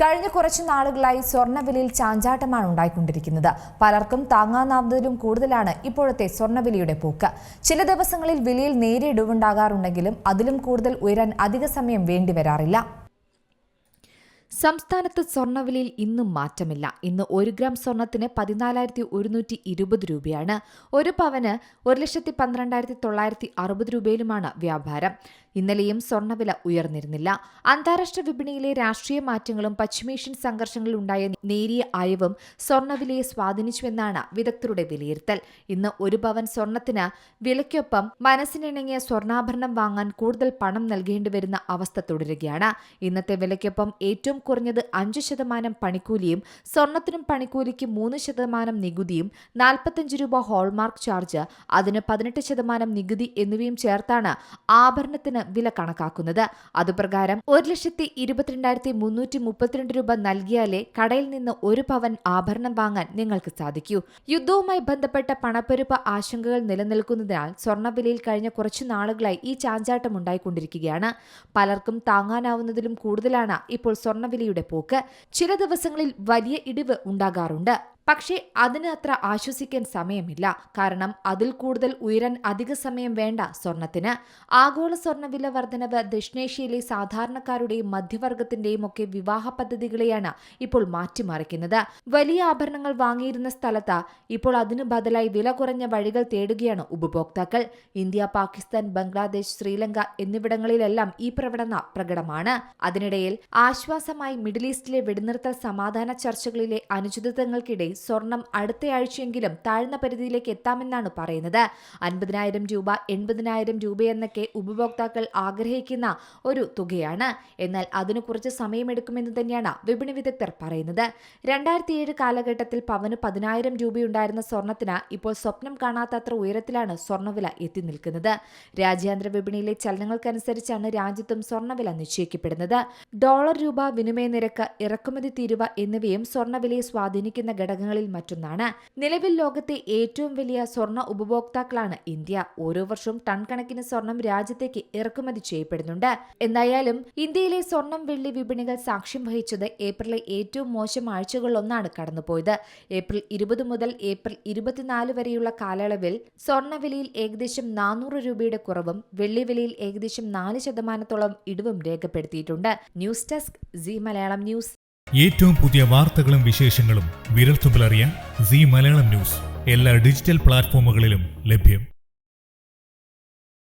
കഴിഞ്ഞ കുറച്ചു നാളുകളായി സ്വർണ്ണവിലയിൽ ചാഞ്ചാട്ടമാണ് ഉണ്ടായിക്കൊണ്ടിരിക്കുന്നത്. പലർക്കും താങ്ങാനാവുന്നതിലും കൂടുതലാണ് ഇപ്പോഴത്തെ സ്വർണ്ണവിലയുടെ പോക്ക്. ചില ദിവസങ്ങളിൽ വിലയിൽ നേരിയ ഇടിവുണ്ടാകാറുണ്ടെങ്കിലും അതിലും കൂടുതൽ ഉയരാൻ അധിക സമയം വേണ്ടിവരാറില്ല. സംസ്ഥാനത്ത് സ്വർണ്ണവിലയിൽ ഇന്നും മാറ്റമില്ല. ഇന്ന് 1 ഗ്രാം സ്വർണത്തിന് 14,120 രൂപയാണ്. ഒരു പവന് 1,12,960 രൂപയിലുമാണ് വ്യാപാരം. ഇന്നലെയും സ്വർണ്ണവില ഉയർന്നിരുന്നില്ല. അന്താരാഷ്ട്ര വിപണിയിലെ രാഷ്ട്രീയ മാറ്റങ്ങളും പശ്ചിമേഷ്യൻ സംഘർഷങ്ങളിലുണ്ടായ നേരിയ അയവും സ്വർണ്ണവിലയെ സ്വാധീനിച്ചുവെന്നാണ് വിദഗ്ധരുടെ വിലയിരുത്തൽ. ഇന്ന് 1 പവൻ സ്വർണത്തിന് വിലയ്ക്കൊപ്പം മനസ്സിനിണങ്ങിയ സ്വർണ്ണാഭരണം വാങ്ങാൻ കൂടുതൽ പണം നൽകേണ്ടിവരുന്ന അവസ്ഥ തുടരുകയാണ്. ഇന്നത്തെ വിലയ്ക്കൊപ്പം ഏറ്റവും കുറഞ്ഞത് 5% പണിക്കൂലിയും സ്വർണത്തിനും പണിക്കൂലിക്ക് 3% നികുതിയും 45 രൂപ ഹോൾമാർക്ക് ചാർജ്, അതിന് 18% നികുതി എന്നിവയും ചേർത്താണ് ആഭരണത്തിന് വില കണക്കാക്കുന്നത്. അതുപ്രകാരം 1,22,332 രൂപ നൽകിയാലേ കടയിൽ നിന്ന് 1 പവൻ ആഭരണം വാങ്ങാൻ നിങ്ങൾക്ക് സാധിക്കൂ. യുദ്ധവുമായി ബന്ധപ്പെട്ട പണപ്പെരുപ്പ ആശങ്കകൾ നിലനിൽക്കുന്നതിനാൽ സ്വർണ്ണവിലയിൽ കഴിഞ്ഞ കുറച്ചു നാളുകളായി ഈ ചാഞ്ചാട്ടം ഉണ്ടായിക്കൊണ്ടിരിക്കുകയാണ്. പലർക്കും താങ്ങാനാവുന്നതിലും കൂടുതലാണ് ഇപ്പോൾ സ്വർണ്ണവിലയുടെ പോക്ക്. ചില ദിവസങ്ങളിൽ വലിയ ഇടിവ് ഉണ്ടാകാറുണ്ട്. പക്ഷേ അതിന് അത്ര ആശ്വസിക്കാൻ സമയമില്ല. കാരണം അതിൽ കൂടുതൽ ഉയരാൻ അധിക സമയം വേണ്ട സ്വർണത്തിന്. ആഗോള സ്വർണ്ണവില വർധനവ് ദക്ഷിണേഷ്യയിലെ സാധാരണക്കാരുടെയും മധ്യവർഗത്തിന്റെയും ഒക്കെ വിവാഹ പദ്ധതികളെയാണ് ഇപ്പോൾ മാറ്റിമറിക്കുന്നത്. വലിയ ആഭരണങ്ങൾ വാങ്ങിയിരുന്ന സ്ഥലത്ത് ഇപ്പോൾ അതിനു ബദലായി വില കുറഞ്ഞ വഴികൾ തേടുകയാണ് ഉപഭോക്താക്കൾ. ഇന്ത്യ, പാകിസ്ഥാൻ, ബംഗ്ലാദേശ്, ശ്രീലങ്ക എന്നിവിടങ്ങളിലെല്ലാം ഈ പ്രവണത പ്രകടമാണ്. അതിനിടയിൽ ആശ്വാസമായി മിഡിൽ ഈസ്റ്റിലെ വെടിനിർത്തൽ സമാധാന ചർച്ചകളിലെ അനിശ്ചിതത്വങ്ങൾക്കിടെ സ്വർണം അടുത്തയാഴ്ചയെങ്കിലും താഴ്ന്ന പരിധിയിലേക്ക് എത്താമെന്നാണ് പറയുന്നത്. 50,000 രൂപ, 80,000 രൂപയെന്നൊക്കെ ഉപഭോക്താക്കൾ ആഗ്രഹിക്കുന്ന ഒരു തുകയാണ്. എന്നാൽ അതിന് കുറച്ച് സമയമെടുക്കുമെന്ന് തന്നെയാണ് വിപണി വിദഗ്ധർ പറയുന്നത്. 2007 കാലഘട്ടത്തിൽ പവന് 10,000 രൂപയുണ്ടായിരുന്ന സ്വർണത്തിന് ഇപ്പോൾ സ്വപ്നം കാണാത്തത്ര ഉയരത്തിലാണ് സ്വർണ്ണവില എത്തി നിൽക്കുന്നത്. രാജ്യാന്തര വിപണിയിലെ ചലനങ്ങൾക്കനുസരിച്ചാണ് രാജ്യത്തും സ്വർണ്ണവില നിശ്ചയിക്കപ്പെടുന്നത്. ഡോളർ രൂപ വിനിമയ നിരക്ക്, ഇറക്കുമതി തീരുവ എന്നിവയും സ്വർണ്ണവിലയെ സ്വാധീനിക്കുന്ന ഘടകങ്ങളിൽ മറ്റൊന്നാണ്. നിലവിൽ ലോകത്തെ ഏറ്റവും വലിയ സ്വർണ്ണ ഉപഭോക്താക്കളാണ് ഇന്ത്യ. ഓരോ വർഷവും ടൺ കണക്കിന് സ്വർണം രാജ്യത്തേക്ക് ഇറക്കുമതി ചെയ്യപ്പെടുന്നുണ്ട്. എന്തായാലും ഇന്ത്യയിലെ സ്വർണം വെള്ളി വിപണികൾ സാക്ഷ്യം വഹിച്ചത് ഏപ്രിലെ ഏറ്റവും മോശം ആഴ്ചകളിലൊന്നാണ് കടന്നുപോയത്. ഏപ്രിൽ 20 മുതൽ ഏപ്രിൽ 24 വരെയുള്ള കാലയളവിൽ സ്വർണ്ണവിലയിൽ ഏകദേശം 400 രൂപയുടെ കുറവും വെള്ളി വിലയിൽ ഏകദേശം 4% ഇടിവും രേഖപ്പെടുത്തിയിട്ടുണ്ട്. News desk Zee Malayalam news. ഏറ്റവും പുതിയ വാർത്തകളും വിശേഷങ്ങളും വിരൽത്തുമ്പിലറിയാൻ സീ മലയാളം ന്യൂസ് എല്ലാ ഡിജിറ്റൽ പ്ലാറ്റ്ഫോമുകളിലും ലഭ്യം.